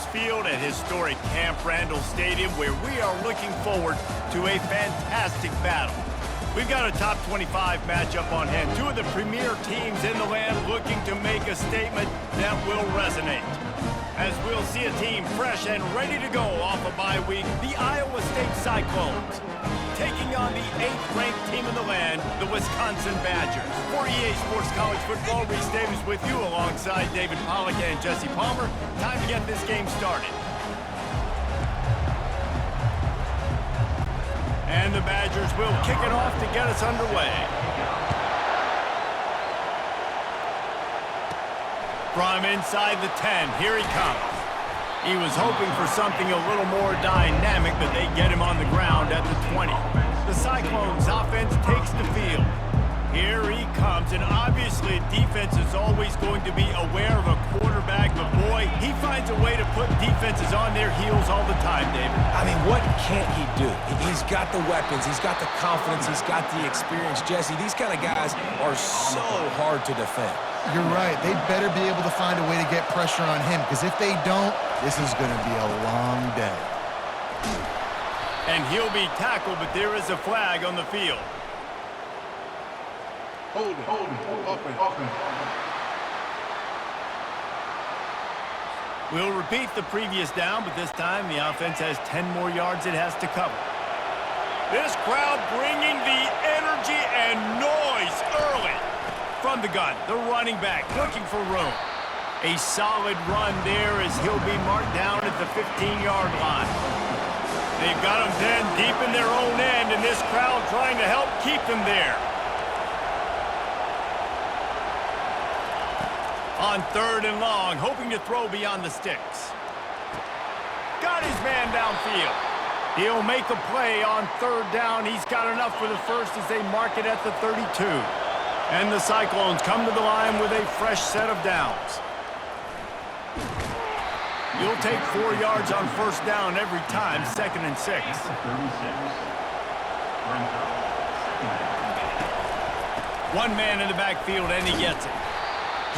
Hughes Field at historic Camp Randall Stadium, where we are looking forward to a fantastic battle. We've got a top 25 matchup on hand. Two of the premier teams in the land looking to make a statement that will resonate. As we'll see a team fresh and ready to go off a bye week, the Iowa State Cyclones, taking on the 8th-ranked team in the land, the Wisconsin Badgers. For EA Sports College Football, Reese Davis with you alongside David Pollack and Jesse Palmer. Time to get this game started. And the Badgers will kick it off to get us underway. From inside the 10, here he comes. He was hoping for something a little more dynamic, but they get him on the ground at the 20. The Cyclones offense takes the field. Here he comes, and obviously defense is always going to be aware of a quarterback, but boy, he finds a way to put defenses on their heels all the time, David. I mean, what can't he do? He's got the weapons, he's got the confidence, he's got the experience. Jesse, these kind of guys are so hard to defend. You're right. They better be able to find a way to get pressure on him, because if they don't, this is going to be a long day. And he'll be tackled, but there is a flag on the field. Hold it. Open. We'll repeat the previous down, but this time the offense has 10 more yards it has to cover. This crowd bringing the energy and noise early. From the gun, the running back looking for room. A solid run there as he'll be marked down at the 15-yard line. They've got him then deep in their own end, and this crowd trying to help keep them there. On 3rd and long, hoping to throw beyond the sticks. Got his man downfield. He'll make a play on 3rd down. He's got enough for the first as they mark it at the 32. And the Cyclones come to the line with a fresh set of downs. You'll take 4 yards on 1st down every time, 2nd and 6. One man in the backfield, and he gets it.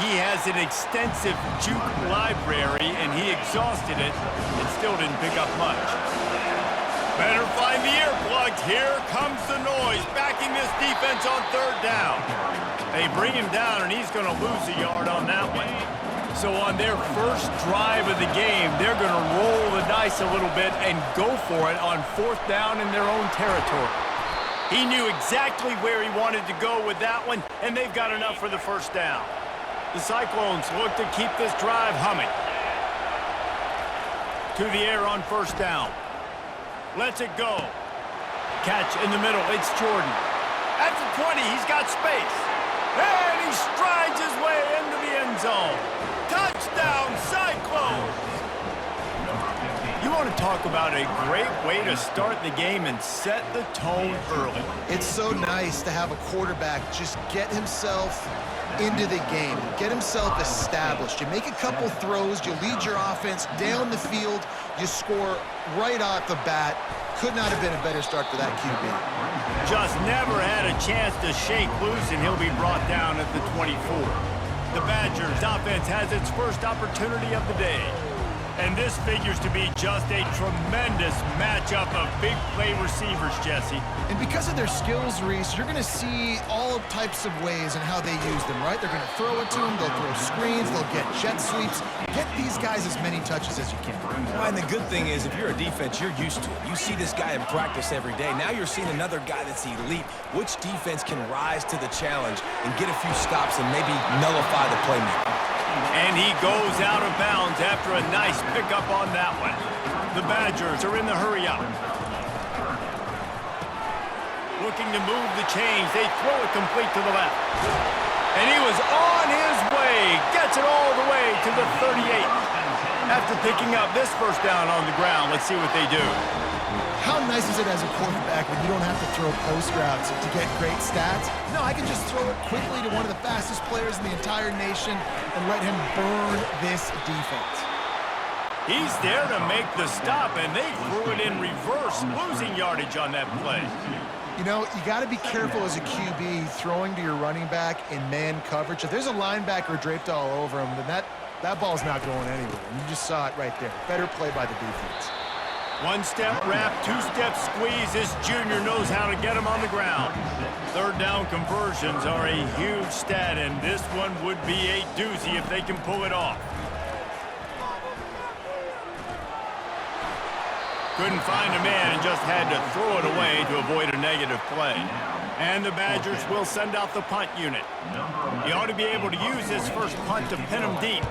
He has an extensive juke library, and he exhausted it and still didn't pick up much. Better find the earplugs. Here comes the noise, backing this defense on 3rd down. They bring him down, and he's going to lose a yard on that one. So on their first drive of the game, they're going to roll the dice a little bit and go for it on 4th down in their own territory. He knew exactly where he wanted to go with that one, and they've got enough for the 1st down. The Cyclones look to keep this drive humming. To the air on 1st down. Lets it go. Catch in the middle. It's Jordan. At the 20, he's got space. And he strides his way into the end zone. Touchdown, Cyclones! You want to talk about a great way to start the game and set the tone early. It's so nice to have a quarterback just get himself into the game, get himself established. You make a couple throws, you lead your offense down the field, you score right off the bat. Could not have been a better start for that QB. Just never had a chance to shake loose, and he'll be brought down at the 24. The Badgers offense has its first opportunity of the day. And this figures to be just a tremendous matchup of big play receivers, Jesse. And because of their skills, Reese, you're going to see all types of ways and how they use them, right? They're going to throw it to them, they'll throw screens, they'll get jet sweeps. Get these guys as many touches as you can. And the good thing is, if you're a defense, you're used to it. You see this guy in practice every day. Now you're seeing another guy that's elite. Which defense can rise to the challenge and get a few stops and maybe nullify the playmaker? And he goes out of bounds after a nice pickup on that one. The Badgers are in the hurry up. Looking to move the chains. They throw it complete to the left. And he was on his way. Gets it all the way to the 38. After picking up this 1st down on the ground, let's see what they do. How nice is it as a quarterback when you don't have to throw post routes to get great stats? No, I can just throw it quickly to one of the fastest players in the entire nation and let him burn this defense. He's there to make the stop, and they threw it in reverse, losing yardage on that play. You know, you got to be careful as a QB throwing to your running back in man coverage. If there's a linebacker draped all over him, then That ball's not going anywhere. And you just saw it right there. Better play by the defense. One-step wrap, two-step squeeze. This junior knows how to get him on the ground. Third down conversions are a huge stat, and this one would be a doozy if they can pull it off. Couldn't find a man and just had to throw it away to avoid a negative play. And the Badgers will send out the punt unit. He ought to be able to use this first punt to pin him deep.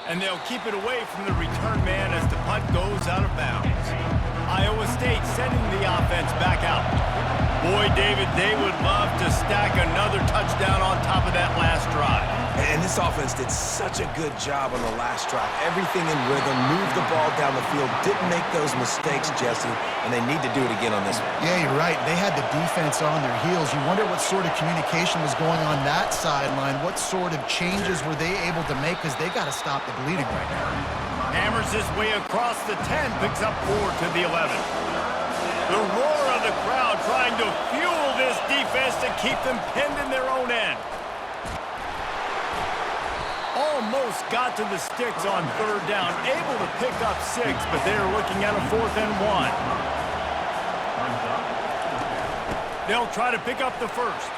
And they'll keep it away from the return man as the punt goes out of bounds. Iowa State sending the offense back out. Boy, David, they would love to stack another touchdown on top of that last drive. And this offense did such a good job on the last drive. Everything in rhythm, moved the ball down the field, didn't make those mistakes, Jesse, and they need to do it again on this one. Yeah, you're right. They had the defense on their heels. You wonder what sort of communication was going on that sideline. What sort of changes were they able to make, because they got to stop the bleeding right now. Hammers his way across the 10, picks up 4 to the 11. The roar of the crowd trying to fuel this defense to keep them pinned in their own end. Almost got to the sticks on third down, able to pick up 6, but they're looking at a 4th and 1. They'll try to pick up the first.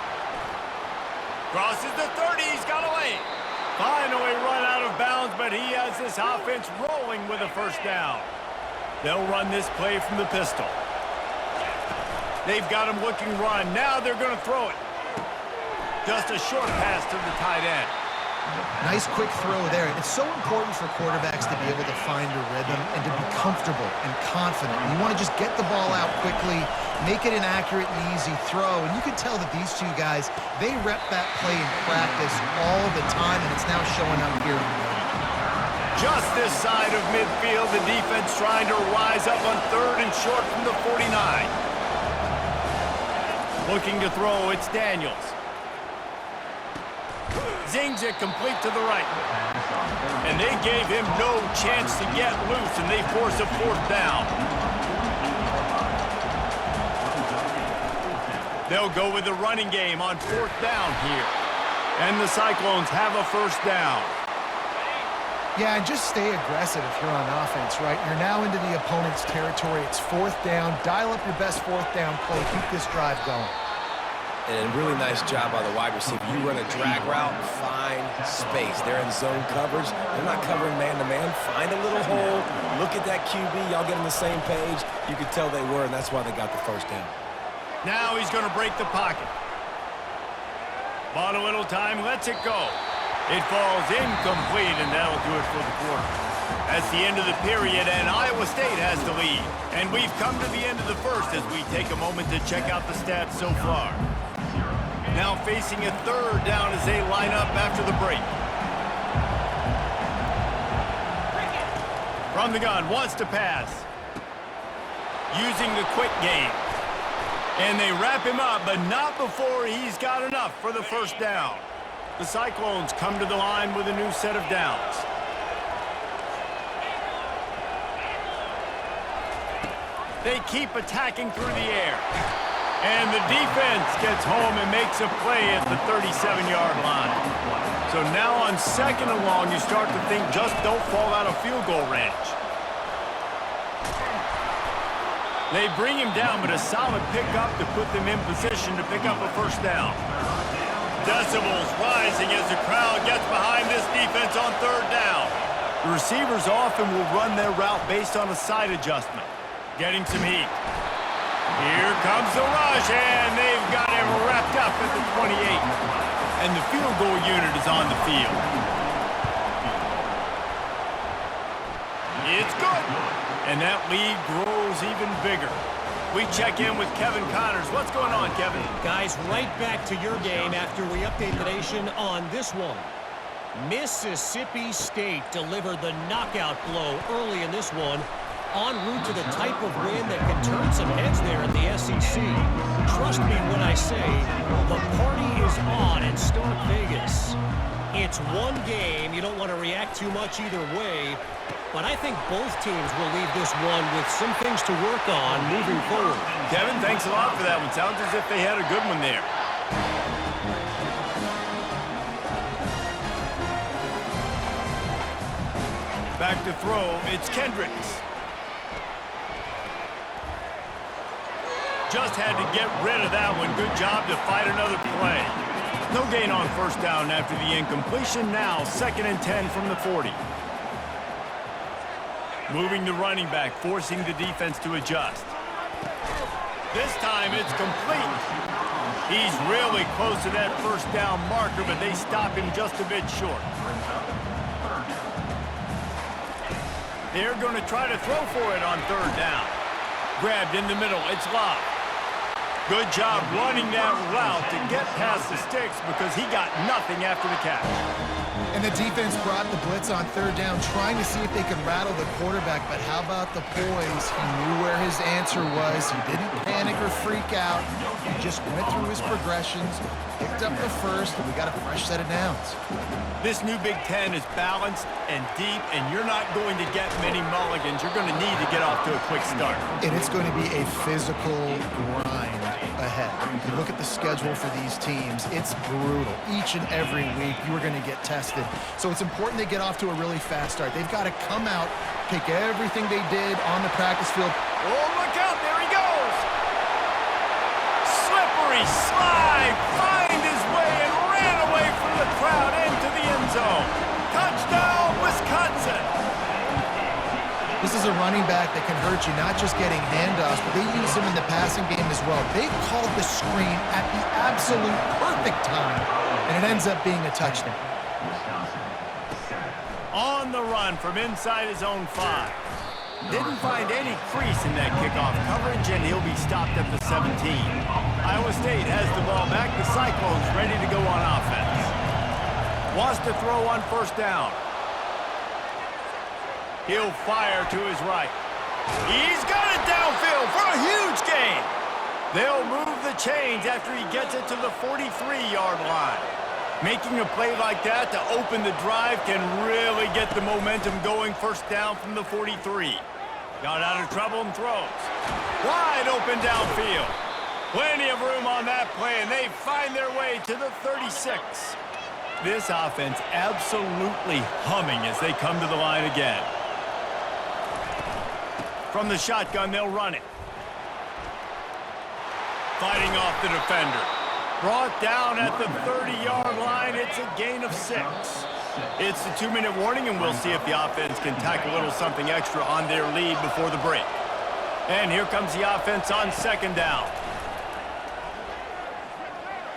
Crosses the 30, he's got away. Finally run out of bounds, but he has this offense rolling with a first down. They'll run this play from the pistol. They've got him looking run. Now they're going to throw it. Just a short pass to the tight end. Nice quick throw there. It's so important for quarterbacks to be able to find a rhythm and to be comfortable and confident. You want to just get the ball out quickly, make it an accurate and easy throw. And you can tell that these two guys, they rep that play in practice all the time, and it's now showing up here. Just this side of midfield, the defense trying to rise up on 3rd and short from the 49. Looking to throw, it's Daniels. Zings it complete to the right. And they gave him no chance to get loose, and they force a 4th down. They'll go with the running game on 4th down here. And the Cyclones have a first down. Yeah, and just stay aggressive if you're on offense, right? You're now into the opponent's territory. It's 4th down. Dial up your best 4th down play. Keep this drive going. And a really nice job by the wide receiver. You run a drag route, find space. They're in zone coverage. They're not covering man-to-man. Find a little hole. Look at that QB. Y'all get on the same page. You could tell they were, and that's why they got the first down. Now he's going to break the pocket. Bought a little time, lets it go. It falls incomplete, and that'll do it for the quarter. That's the end of the period, and Iowa State has the lead. And we've come to the end of the first as we take a moment to check out the stats so far. Now facing a 3rd down as they line up after the break. From the gun, wants to pass. Using the quick game. And they wrap him up, but not before he's got enough for the first down. The Cyclones come to the line with a new set of downs. They keep attacking through the air. And the defense gets home and makes a play at the 37-yard line. So now on 2nd and long, you start to think just don't fall out of field goal range. They bring him down, but a solid pickup to put them in position to pick up a first down. Decibels rising as the crowd gets behind this defense on 3rd down. The receivers often will run their route based on a side adjustment. Getting some heat. Here comes the rush, and they've got him wrapped up at the 28. And the field goal unit is on the field. It's good. And that lead grows even bigger. We check in with Kevin Connors. What's going on, Kevin? Guys, right back to your game after we update the nation on this one. Mississippi State delivered the knockout blow early in this one, en route to the type of win that can turn some heads there in the SEC. Trust me when I say the party is on in Stark Vegas. It's one game. You don't want to react too much either way, but I think both teams will leave this one with some things to work on moving forward. Kevin, thanks a lot for that one. Sounds as if they had a good one there. Back to throw, it's Kendricks. Just had to get rid of that one. Good job to fight another play. No gain on first down after the incompletion. Now 2nd and 10 from the 40. Moving the running back, forcing the defense to adjust. This time it's complete. He's really close to that first down marker, but they stop him just a bit short. They're going to try to throw for it on 3rd down. Grabbed in the middle, it's Love. Good job running that route to get past the sticks because he got nothing after the catch. And the defense brought the blitz on 3rd down, trying to see if they could rattle the quarterback, but how about the poise? He knew where his answer was. He didn't panic or freak out. He just went through his progressions, picked up the first, and we got a fresh set of downs. This new Big Ten is balanced and deep, and you're not going to get many mulligans. You're going to need to get off to a quick start. And it's going to be a physical grind ahead. You look at the schedule for these teams, it's brutal. Each and every week, you are going to get tested. So it's important they get off to a really fast start. They've got to come out, take everything they did on the practice field. Oh, look out, there he goes! Slippery slide, find his way and ran away from the crowd into the end zone. Touchdown, Wisconsin! This is a running back that can hurt you, not just getting handoffs, but they use him in the passing game as well. They called the screen at the absolute perfect time, and it ends up being a touchdown. On the run from inside his own 5. Didn't find any crease in that kickoff coverage, and he'll be stopped at the 17. Iowa State has the ball back. The Cyclones ready to go on offense. Wants to throw on 1st down. He'll fire to his right. He's got it downfield for a huge gain. They'll move the chains after he gets it to the 43-yard line. Making a play like that to open the drive can really get the momentum going. 1st down from the 43. Got out of trouble and throws. Wide open downfield. Plenty of room on that play, and they find their way to the 36. This offense absolutely humming as they come to the line again. From the shotgun, they'll run it. Fighting off the defender. Brought down at the 30-yard line. It's a gain of 6. It's the 2-minute warning, and we'll see if the offense can tack a little something extra on their lead before the break. And here comes the offense on 2nd down.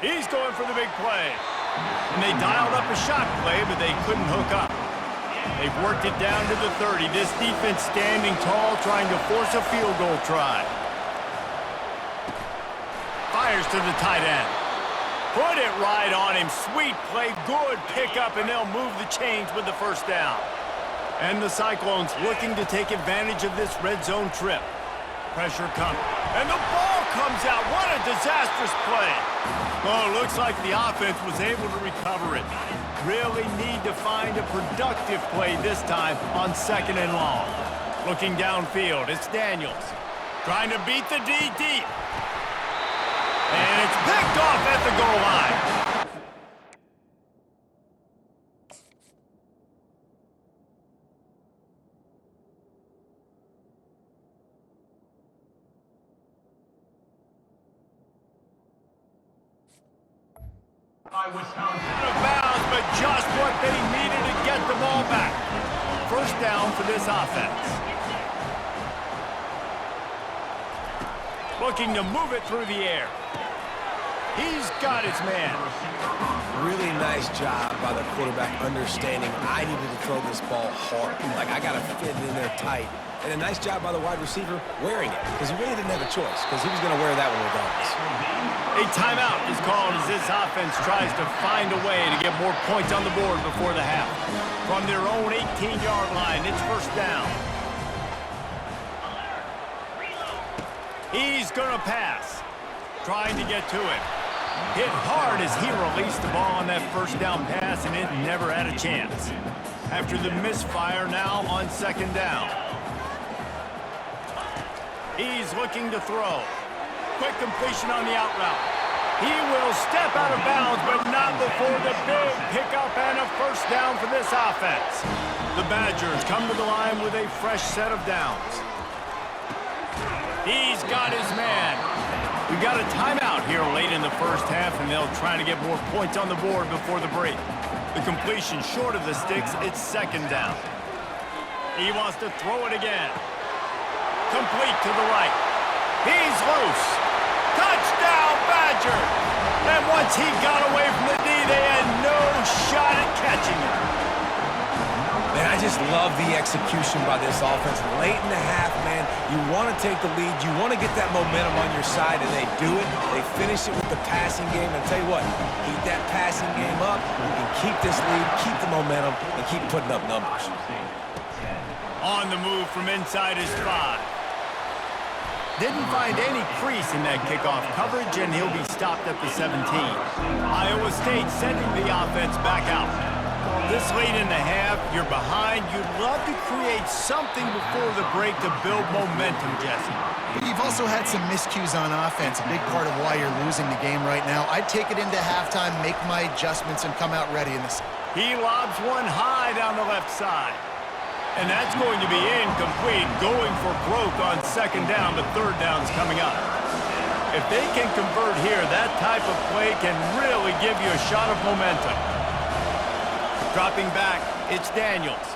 He's going for the big play. And they dialed up a shot play, but they couldn't hook up. They've worked it down to the 30. This defense standing tall, trying to force a field goal try. Fires to the tight end. Put it right on him. Sweet play, good pickup, and they'll move the chains with the 1st down. And the Cyclones looking to take advantage of this red zone trip. Pressure coming. And the ball comes out. What a disastrous play. Oh, looks like the offense was able to recover it. Really need to find a productive play this time on 2nd and long. Looking downfield, it's Daniels. Trying to beat the D deep. And it's picked off at the goal line. Out of bounds, but just what they needed to get the ball back. 1st down for this offense. Looking to move it through the air. He's got his man. Really nice job by the quarterback understanding I needed to throw this ball hard. Like, I got to fit it in there tight. And a nice job by the wide receiver wearing it, because he really didn't have a choice, because he was going to wear that one regardless. A timeout is called as this offense tries to find a way to get more points on the board before the half. From their own 18-yard line, it's 1st down. He's going to pass. Trying to get to it. Hit hard as he released the ball on that 1st down pass, and it never had a chance. After the misfire, now on 2nd down. He's looking to throw. Quick completion on the out route. He will step out of bounds, but not before the big pickup and a first down for this offense. The Badgers come to the line with a fresh set of downs. He's got his man. We've got a timeout here late in the first half, and they'll try to get more points on the board before the break. The completion short of the sticks, it's second down. He wants to throw it again. Complete to the right. He's loose. Touchdown, Badgers! And once he got away from the knee, they had no shot at catching him. Man, I just love the execution by this offense. Late in the half, man, you want to take the lead. You want to get that momentum on your side, and they do it. They finish it with the passing game. And I'll tell you what, keep that passing game up. You can keep this lead, keep the momentum, and keep putting up numbers. On the move from inside his 5. Didn't find any crease in that kickoff coverage, and he'll be stopped at the 17. Iowa State sending the offense back out. This late in the half, you're behind. You'd love to create something before the break to build momentum, Jesse. You've also had some miscues on offense, a big part of why you're losing the game right now. I'd take it into halftime, make my adjustments, and come out ready in this. He lobs one high down the left side. And that's going to be incomplete, going for broke on second down, but third down's coming up. If they can convert here, that type of play can really give you a shot of momentum. Dropping back, it's Daniels.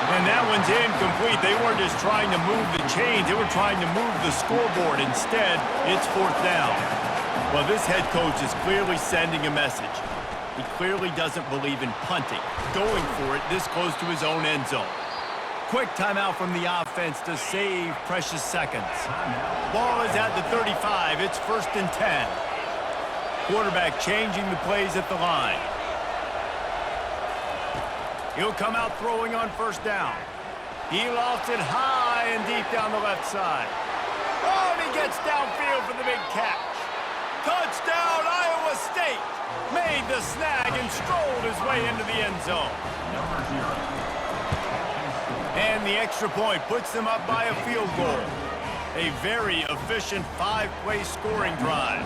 And that one's incomplete. They weren't just trying to move the chains, they were trying to move the scoreboard. Instead, it's fourth down. Well, this head coach is clearly sending a message. He clearly doesn't believe in punting, going for it this close to his own end zone. Quick timeout from the offense to save precious seconds. Ball is at the 35. It's 1st and 10. Quarterback changing the plays at the line. He'll come out throwing on first down. He lofts it high and deep down the left side. Oh, and he gets downfield for the big catch. Touchdown, Iowa State! Made the snag and strolled his way into the end zone. And the extra point puts them up by a field goal. A very efficient 5-play scoring drive.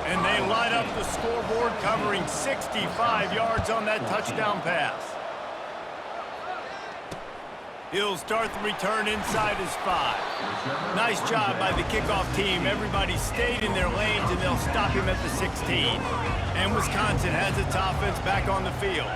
And they light up the scoreboard, covering 65 yards on that touchdown pass. He'll start the return inside his 5. Nice job by the kickoff team. Everybody stayed in their lanes, and they'll stop him at the 16. And Wisconsin has its offense back on the field.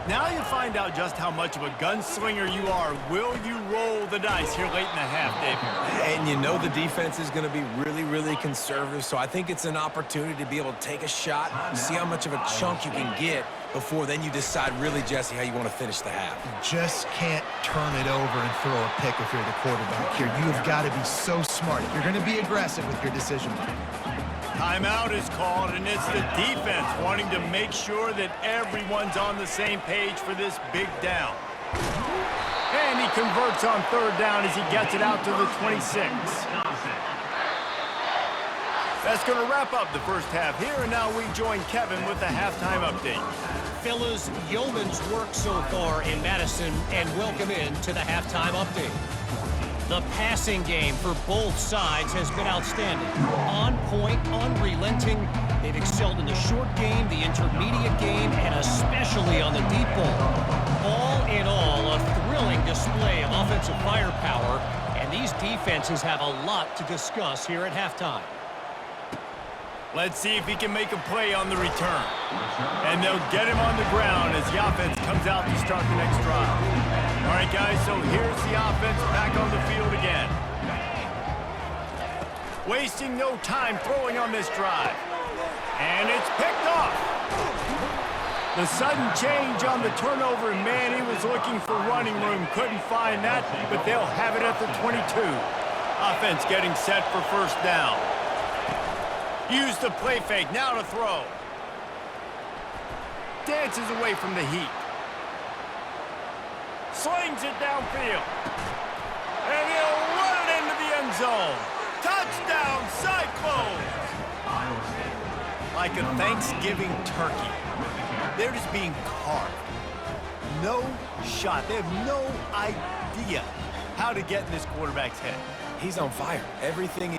Now you find out just how much of a gunslinger you are. Will you roll the dice here late in the half, David? And you know the defense is going to be really, really conservative, so I think it's an opportunity to be able to take a shot, see how much of a chunk you can get before then you decide really, Jesse, how you want to finish the half. Just can't turn it over and throw a pick if you're the quarterback here. You have got to be so smart. You're going to be aggressive with your decision. Timeout is called, and it's the defense wanting to make sure that everyone's on the same page for this big down. And he converts on third down as he gets it out to the 26. That's going to wrap up the first half here, and now we join Kevin with the halftime update. Fellas, yeoman's work so far in Madison, and welcome in to the halftime update. The passing game for both sides has been outstanding. On point, unrelenting. They've excelled in the short game, the intermediate game, and especially on the deep ball. All in all, a thrilling display of offensive firepower, and these defenses have a lot to discuss here at halftime. Let's see if he can make a play on the return. And they'll get him on the ground as the offense comes out to start the next drive. All right, guys, so here's the offense back on the field again. Wasting no time throwing on this drive. And it's picked off. The sudden change on the turnover, and man, he was looking for running room. Couldn't find that, but they'll have it at the 22. Offense getting set for first down. Use the play fake, now to throw. Dances away from the heat. Slings it downfield. And he'll run it into the end zone. Touchdown, Cyclones! Like a Thanksgiving turkey. They're just being carved. No shot. They have no idea how to get in this quarterback's head. He's on fire. Everything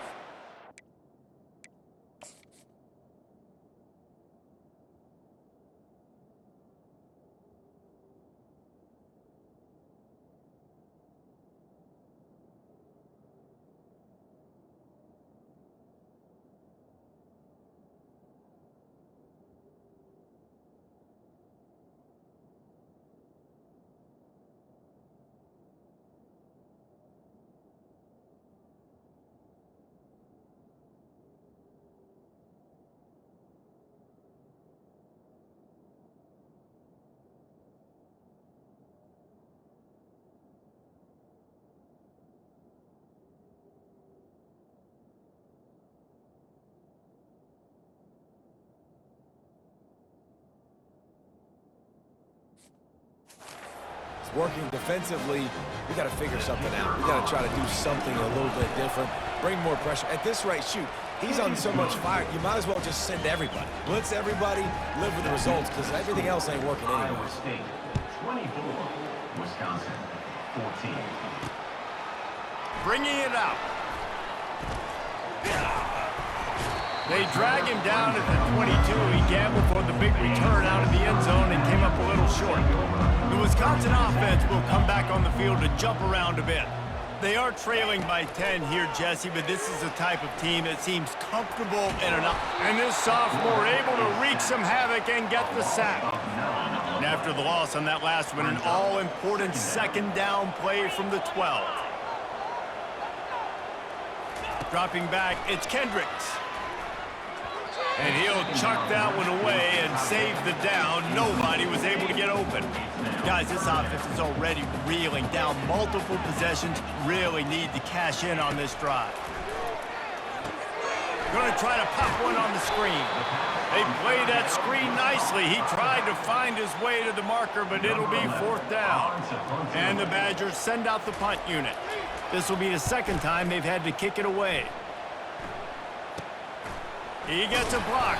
working defensively. We got to figure something out. We got to try to do something a little bit different, bring more pressure. At this rate, shoot, he's on so much fire, you might as well just send everybody. Blitz everybody, live with the results, because everything else ain't working anyway. Iowa State 24, Wisconsin 14. Bringing it out. They drag him down at the 22. He gambled for the big return out of the end zone and came up a little short. The Wisconsin offense will come back on the field to jump around a bit. They are trailing by 10 here, Jesse, but this is the type of team that seems comfortable and this sophomore able to wreak some havoc and get the sack. And after the loss on that last one, an all-important second down play from the 12. Dropping back, it's Kendricks. And he'll chuck that one away and save the down. Nobody was able to get open. Guys, this offense is already reeling down multiple possessions. Really need to cash in on this drive. Going to try to pop one on the screen. They played that screen nicely. He tried to find his way to the marker, but it'll be fourth down. And the Badgers send out the punt unit. This will be the second time they've had to kick it away. He gets a block.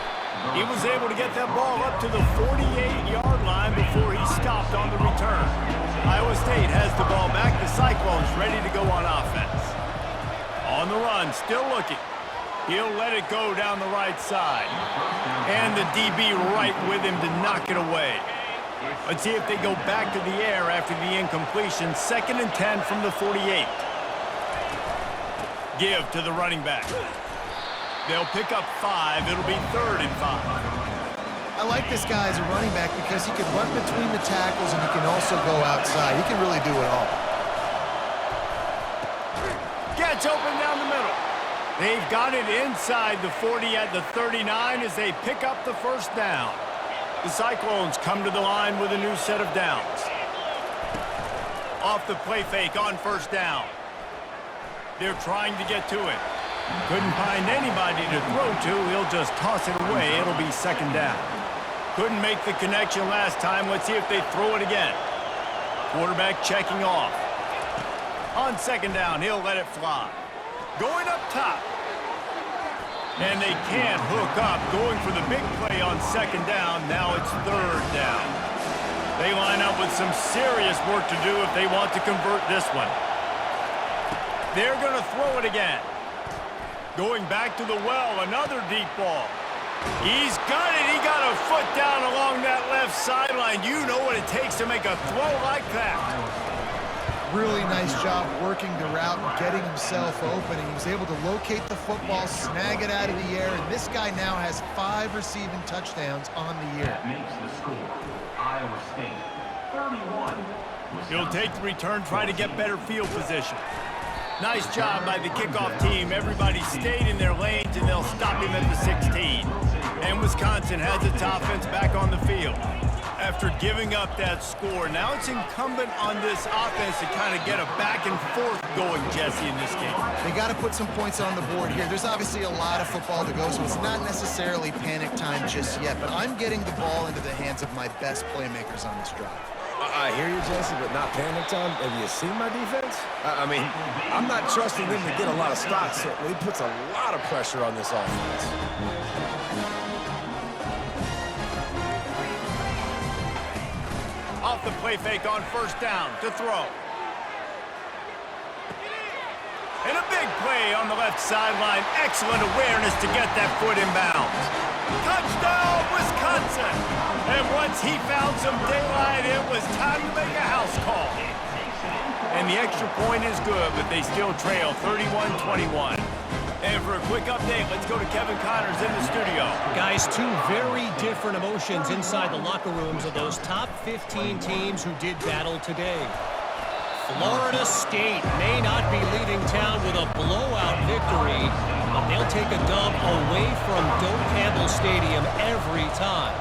He was able to get that ball up to the 48-yard line before he stopped on the return. Iowa State has the ball back. The Cyclones ready to go on offense. On the run, still looking. He'll let it go down the right side. And the DB right with him to knock it away. Let's see if they go back to the air after the incompletion. 2nd and 10 from the 48. Give to the running back. They'll pick up 5. It'll be 3rd and 5. I like this guy as a running back because he can run between the tackles and he can also go outside. He can really do it all. Gets open down the middle. They've got it inside the 40 at the 39 as they pick up the first down. The Cyclones come to the line with a new set of downs. Off the play fake on first down. They're trying to get to it. Couldn't find anybody to throw to. He'll just toss it away. It'll be 2nd down. Couldn't make the connection last time. Let's see if they throw it again. Quarterback checking off. On 2nd down, he'll let it fly. Going up top. And they can't hook up. Going for the big play on 2nd down. Now it's 3rd down. They line up with some serious work to do if they want to convert this one. They're going to throw it again. Going back to the well, another deep ball. He's got it. He got a foot down along that left sideline. You know what it takes to make a throw like that. Really nice job working the route and getting himself open. And he was able to locate the football, snag it out of the air, and this guy now has 5 receiving touchdowns on the year. That makes the score Iowa State 31. He'll take the return, try to get better field position. Nice job by the kickoff team. Everybody stayed in their lanes, and they'll stop him at the 16. And Wisconsin has its offense back on the field. After giving up that score, now it's incumbent on this offense to kind of get a back and forth going, Jesse, in this game. They got to put some points on the board here. There's obviously a lot of football to go, so it's not necessarily panic time just yet, but I'm getting the ball into the hands of my best playmakers on this drive. I hear you, Jesse, but not panic time. Have you seen my defense? I mean, I'm not trusting them to get a lot of stops, so he puts a lot of pressure on this offense. Off the play fake on first down to throw. And a big play on the left sideline. Excellent awareness to get that foot in bounds. Touchdown, Wisconsin! And once he found some daylight, it was time to make a house call. And the extra point is good, but they still trail 31-21. And for a quick update, let's go to Kevin Connors in the studio. Guys, 2 very different emotions inside the locker rooms of those top 15 teams who did battle today. Florida State may not be leaving town with a blowout victory, but they'll take a dub away from Doak Campbell Stadium every time.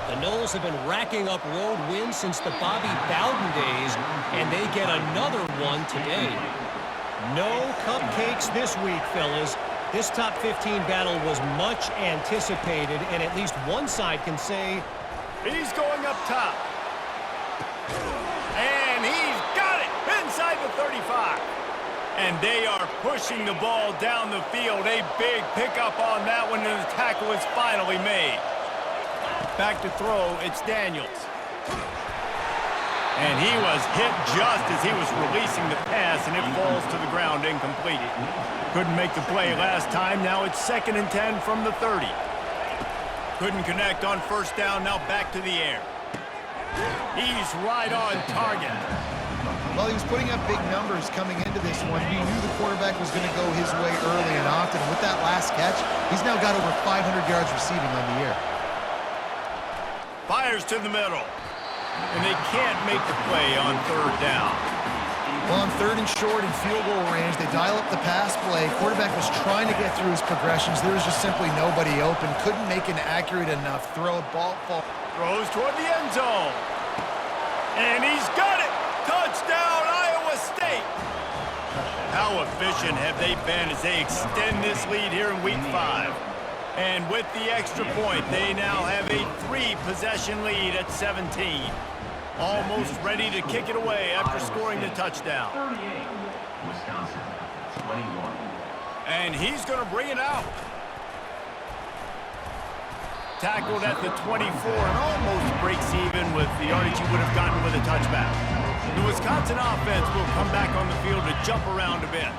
The Noles have been racking up road wins since the Bobby Bowden days, and they get another one today. No cupcakes this week, fellas. This top 15 battle was much anticipated, and at least one side can say, he's going up top. And he And they are pushing the ball down the field. A big pickup on that one, and the tackle is finally made. Back to throw, it's Daniels. And he was hit just as he was releasing the pass, and it falls to the ground incomplete. Couldn't make the play last time. Now it's 2nd and 10 from the 30. Couldn't connect on first down. Now back to the air. He's right on target. Well, he was putting up big numbers coming into this one. You knew the quarterback was going to go his way early and often. And with that last catch, he's now got over 500 yards receiving on the year. Fires to the middle. And they can't make the play on 3rd down. Well, on 3rd and short in field goal range, they dial up the pass play. Quarterback was trying to get through his progressions. There was just simply nobody open. Couldn't make an accurate enough throw. Ball fall. Throws toward the end zone. And he's got it. Touchdown, Iowa State. How efficient have they been as they extend this lead here in Week 5? And with the extra point, they now have a 3-possession lead at 17. Almost ready to kick it away after scoring the touchdown. 38, Wisconsin, 21. And he's going to bring it out. Tackled at the 24 and almost breaks even with the yardage he would have gotten with a touchback. The Wisconsin offense will come back on the field to jump around a bit.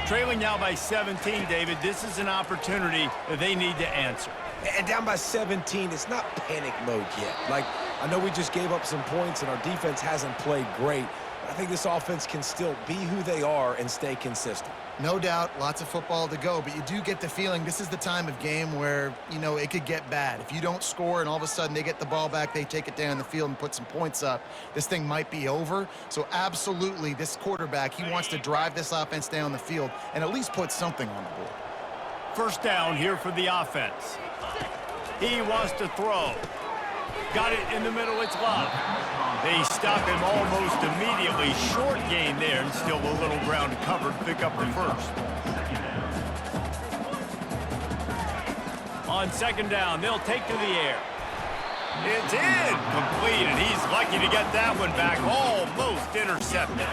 Trailing now by 17, David, this is an opportunity that they need to answer. And down by 17, it's not panic mode yet. Like, I know we just gave up some points and our defense hasn't played great, but I think this offense can still be who they are and stay consistent. No doubt, lots of football to go, but you do get the feeling this is the time of game where, you know, it could get bad. If you don't score and all of a sudden they get the ball back, they take it down the field and put some points up, this thing might be over. So absolutely, this quarterback, he wants to drive this offense down the field and at least put something on the board. First down here for the offense. He wants to throw. Got it in the middle, it's Love. They stop him almost immediately. Short gain there, and still a little ground covered. Pick up the first. On 2nd down, they'll take to the air. It's in, complete, and he's lucky to get that one back. Almost intercepted.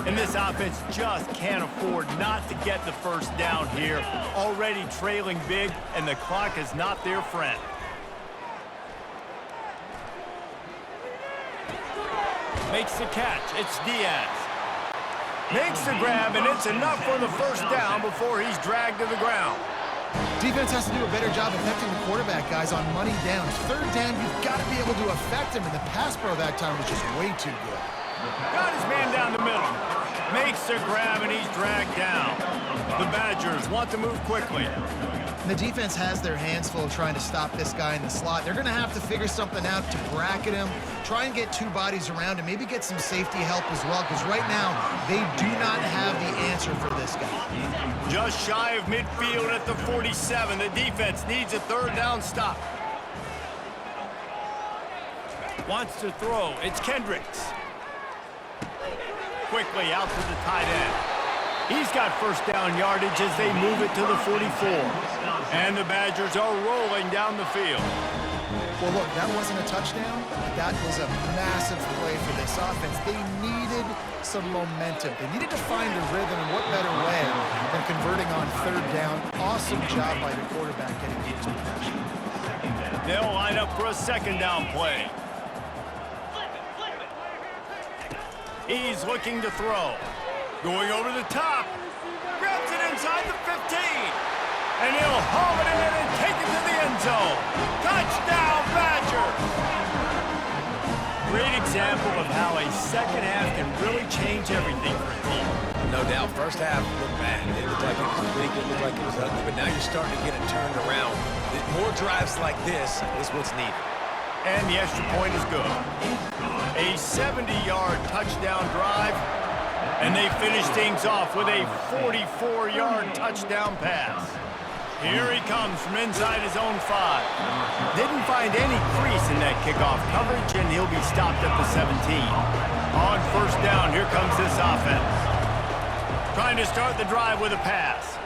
And this offense just can't afford not to get the first down here. Already trailing big, and the clock is not their friend. Makes the catch. It's Diaz. Makes the grab, and it's enough for the first down before he's dragged to the ground. Defense has to do a better job affecting the quarterback, guys, on money down. 3rd down, you've got to be able to affect him, and the pass pro that time was just way too good. Got his man down the middle. Makes the grab, and he's dragged down. The Badgers want to move quickly. And the defense has their hands full trying to stop this guy in the slot. They're going to have to figure something out to bracket him, try and get 2 bodies around him, maybe get some safety help as well, because right now they do not have the answer for this guy. Just shy of midfield at the 47. The defense needs a 3rd down stop. Wants to throw. It's Kendricks. Quickly out to the tight end. He's got first down yardage as they move it to the 44. And the Badgers are rolling down the field. Well, look, that wasn't a touchdown. That was a massive play for this offense. They needed some momentum. They needed to find a rhythm, and what better way than converting on 3rd down. Awesome job by the quarterback getting his possession. They'll line up for a 2nd down play. He's looking to throw. Going over the top. Grabs it inside the 15. And he'll haul it in and take it to the end zone. Touchdown, Badgers! Great example of how a second half can really change everything for a team. No doubt, first half looked bad. It looked like it was weak, it looked like it was ugly, but now you're starting to get it turned around. More drives like this is what's needed. And the extra point is good. A 70-yard touchdown drive, and they finish things off with a 44-yard touchdown pass. Here he comes from inside his own 5. Didn't find any crease in that kickoff coverage, and he'll be stopped at the 17. On first down, here comes this offense. Trying to start the drive with a pass.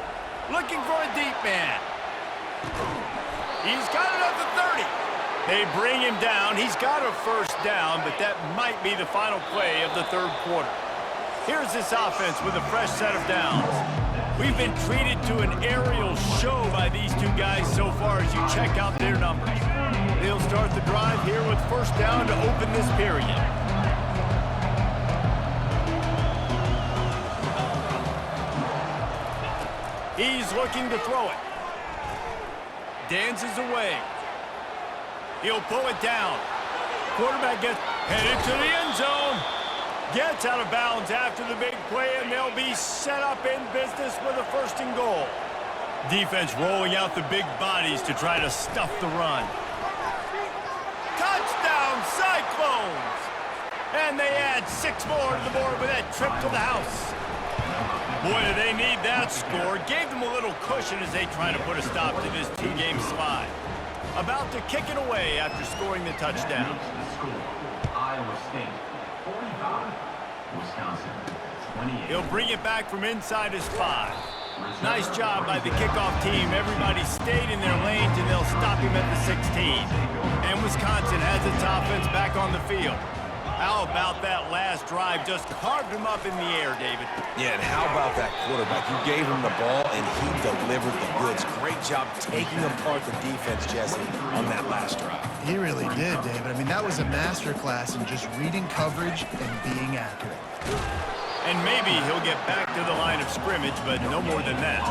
Looking for a deep man. He's got it at the 30. They bring him down. He's got a first down, but that might be the final play of the 3rd quarter. Here's this offense with a fresh set of downs. We've been treated to an aerial show by these two guys so far as you check out their numbers. They'll start the drive here with first down to open this period. He's looking to throw it. Dances away. He'll pull it down. Quarterback gets headed to the end zone. Gets out of bounds after the big play, and they'll be set up in business with a first and goal. Defense rolling out the big bodies to try to stuff the run. Touchdown, Cyclones! And they add 6 more to the board with that trip to the house. Boy, do they need that score. Gave them a little cushion as they try to put a stop to this 2-game slide. About to kick it away after scoring the touchdown. Iowa State, 45. Wisconsin, 28. He'll bring it back from inside his 5. Nice job by the kickoff team. Everybody stayed in their lanes, and they'll stop him at the 16. And Wisconsin has its offense back on the field. How about that last drive? Just carved him up in the air, David. Yeah, and how about that quarterback? You gave him the ball, and he delivered the goods. Great job taking apart the defense, Jesse, on that last drive. He really did, David. I mean, that was a masterclass in just reading coverage and being accurate. And maybe he'll get back to the line of scrimmage, but no more than that.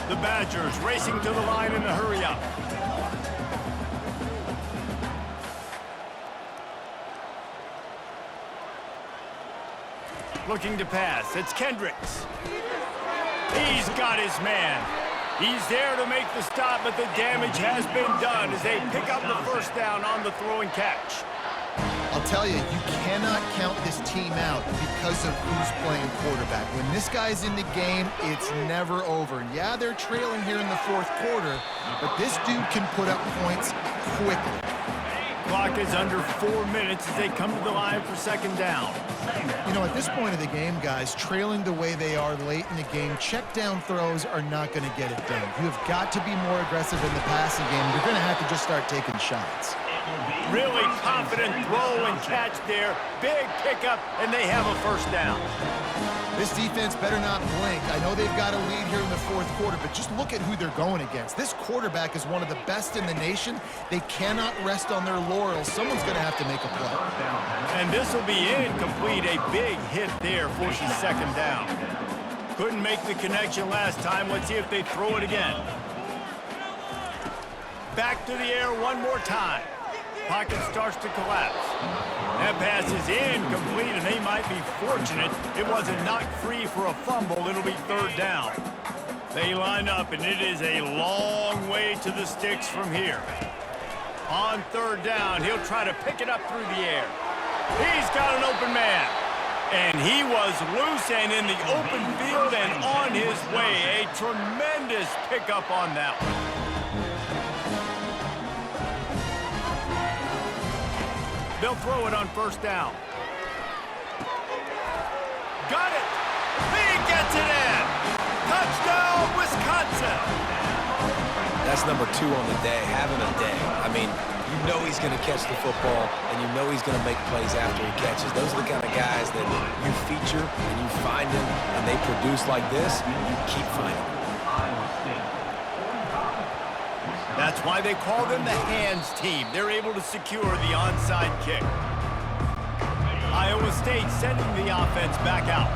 The Badgers racing to the line in a hurry up. Looking to pass. It's Kendricks. He's got his man. He's there to make the stop, but the damage has been done as they pick up the first down on the throw and catch. I'll tell you, you cannot count this team out because of who's playing quarterback. When this guy's in the game, it's never over. Yeah, they're trailing here in the 4th quarter, but this dude can put up points quickly. Clock is under 4 minutes as they come to the line for second down. You know, at this point of the game, guys, trailing the way they are late in the game, check down throws are not going to get it done. You have got to be more aggressive in the passing game. You're going to have to just start taking shots. Really confident throw and catch there. Big pickup, and they have a first down. This defense better not blink. I know they've got a lead here in the 4th quarter, but just look at who they're going against. This quarterback is one of the best in the nation. They cannot rest on their laurels. Someone's going to have to make a play. And this will be incomplete. A big hit there forces second down. Couldn't make the connection last time. Let's see if they throw it again. Back to the air one more time. Pocket starts to collapse. That pass is incomplete, and they might be fortunate it wasn't knocked free for a fumble. It'll be third down. They line up, and it is a long way to the sticks from here. On third down, he'll try to pick it up through the air. He's got an open man. And he was loose and in the open field and on his way. A tremendous pickup on that one. They'll throw it on first down. Got it! He gets it in! Touchdown, Wisconsin! That's number 2 on the day, having a day. I mean, you know he's going to catch the football, and you know he's going to make plays after he catches. Those are the kind of guys that you feature and you find them, and they produce like this, you keep finding them. That's why they call them the hands team. They're able to secure the onside kick. Iowa State sending the offense back out.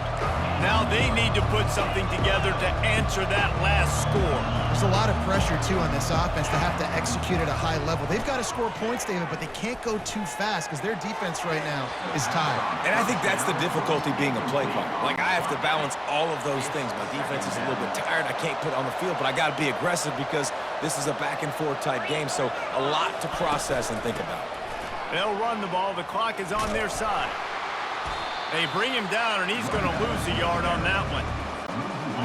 Now they need to put something together to answer that last score. There's a lot of pressure, too, on this offense to have to execute at a high level. They've got to score points, David, but they can't go too fast because their defense right now is tired. And I think that's the difficulty being a play caller. Like, I have to balance all of those things. My defense is a little bit tired. I can't put it on the field, but I got to be aggressive because this is a back-and-forth type game, so a lot to process and think about. They'll run the ball. The clock is on their side. They bring him down, and he's going to lose a yard on that one.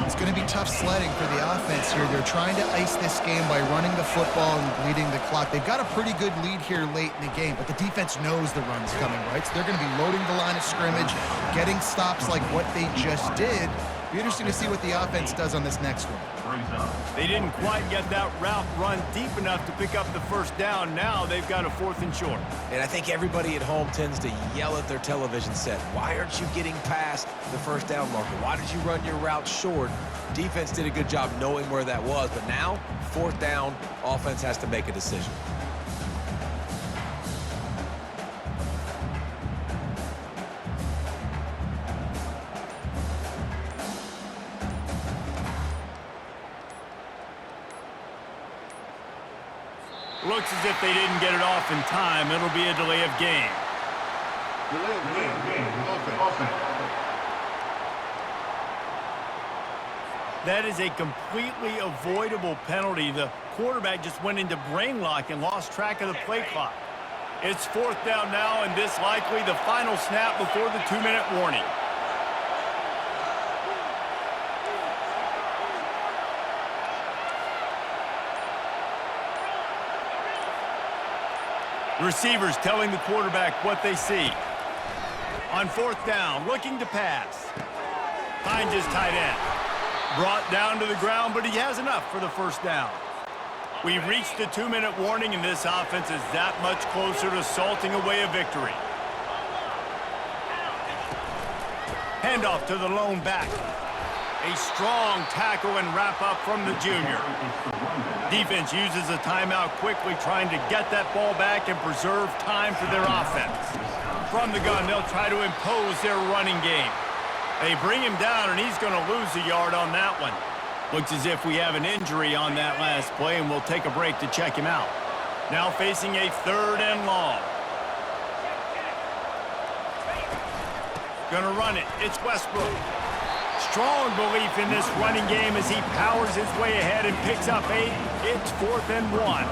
It's going to be tough sledding for the offense here. They're trying to ice this game by running the football and bleeding the clock. They've got a pretty good lead here late in the game, but the defense knows the run's coming, right? So they're going to be loading the line of scrimmage, getting stops like what they just did, Be interesting to see what the offense does on this next one. They didn't quite get that route run deep enough to pick up the first down. Now they've got a 4th and short. And I think everybody at home tends to yell at their television set. Why aren't you getting past the first down marker? Why did you run your route short? Defense did a good job knowing where that was, but now, 4th down, offense has to make a decision. Looks as if they didn't get it off in time. It'll be a delay of game. Delay of game. Offense. That is a completely avoidable penalty. The quarterback just went into brain lock and lost track of the play clock. It's 4th down now, and this likely the final snap before the 2-minute warning. Receivers telling the quarterback what they see. On 4th down, looking to pass. Finds his tight end. Brought down to the ground, but he has enough for the first down. We've reached the 2-minute warning, and this offense is that much closer to salting away a victory. Handoff to the lone back. A strong tackle and wrap up from the junior. Defense uses a timeout quickly, trying to get that ball back and preserve time for their offense. From the gun, they'll try to impose their running game. They bring him down, and he's going to lose a yard on that one. Looks as if we have an injury on that last play, and we'll take a break to check him out. Now facing a 3rd and long. Gonna run it. It's Westbrook. Strong belief in this running game as he powers his way ahead and picks up 8. It's 4th and 1.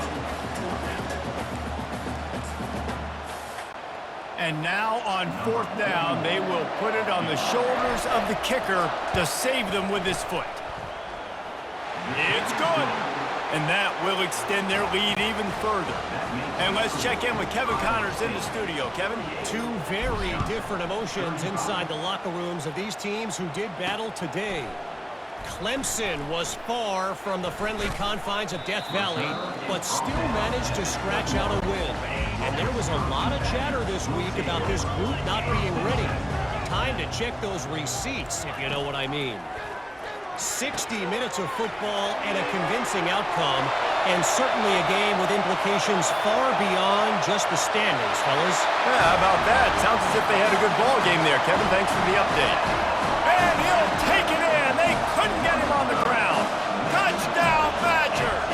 And now on 4th down, they will put it on the shoulders of the kicker to save them with his foot. It's good. And that will extend their lead even further. And let's check in with Kevin Connors in the studio. Kevin? 2 very different emotions inside the locker rooms of these teams who did battle today. Clemson was far from the friendly confines of Death Valley, but still managed to scratch out a win. And there was a lot of chatter this week about this group not being ready. Time to check those receipts, if you know what I mean. 60 minutes of football and a convincing outcome, and certainly a game with implications far beyond just the standings, fellas. Yeah, how about that? Sounds as if they had a good ball game there, Kevin. Thanks for the update. And he'll take it in. They couldn't get him on the ground. Touchdown, Badgers!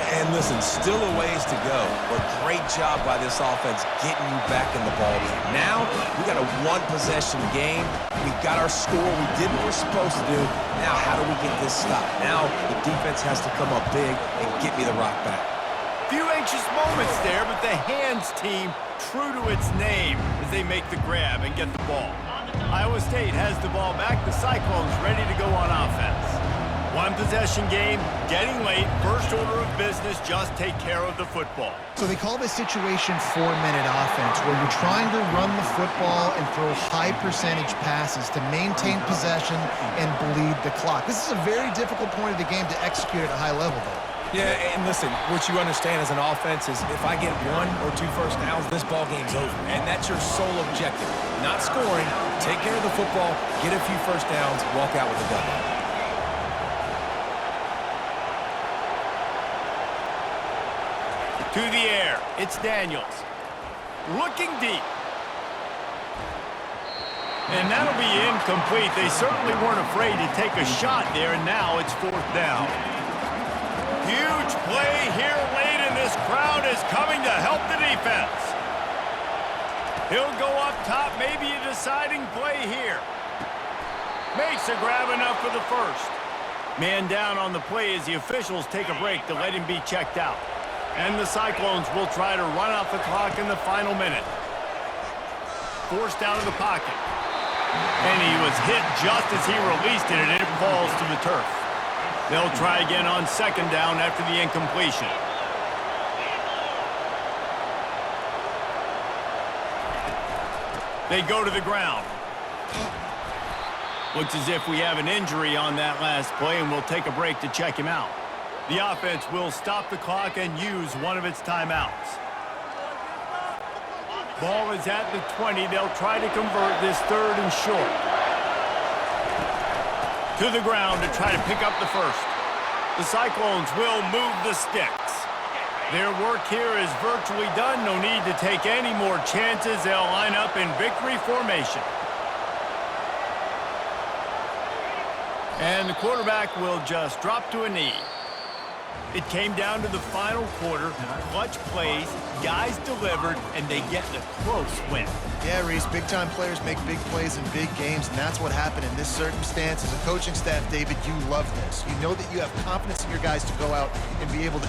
And listen, still a ways to go, but great job by this offense getting you back in the ballgame. Now, we got a 1-possession game. We got our score. We did what we're supposed to do. Now, how do we get this stopped? Now, the defense has to come up big and get me the rock back. Few anxious moments there, but the Hands team true to its name as they make the grab and get the ball. Iowa State has the ball back. The Cyclones ready to go on offense. 1-possession game, getting late, first order of business, just take care of the football. So they call this situation 4-minute offense, where you're trying to run the football and throw high percentage passes to maintain possession and bleed the clock. This is a very difficult point of the game to execute at a high level, though. Yeah, and listen, what you understand as an offense is if I get 1 or 2 first downs, this ball game's over. And that's your sole objective. Not scoring, take care of the football, get a few first downs, walk out with a W. To the air, it's Daniels. Looking deep. And that'll be incomplete. They certainly weren't afraid to take a shot there, and now it's 4th down. Huge play here late, and this crowd is coming to help the defense. He'll go up top, maybe a deciding play here. Makes a grab enough for the first. Man down on the play as the officials take a break to let him be checked out. And the Cyclones will try to run out the clock in the final minute. Forced out of the pocket. And he was hit just as he released it, and it falls to the turf. They'll try again on 2nd down after the incompletion. They go to the ground. Looks as if we have an injury on that last play, and we'll take a break to check him out. The offense will stop the clock and use one of its timeouts. Ball is at the 20. They'll try to convert this 3rd and short. To the ground to try to pick up the first. The Cyclones will move the sticks. Their work here is virtually done. No need to take any more chances. They'll line up in victory formation. And the quarterback will just drop to a knee. It came down to the final quarter. Clutch plays, guys delivered, and they get the close win. Yeah, Reese, big-time players make big plays in big games, and that's what happened in this circumstance. As a coaching staff, David, you love this. You know that you have confidence in your guys to go out and be able to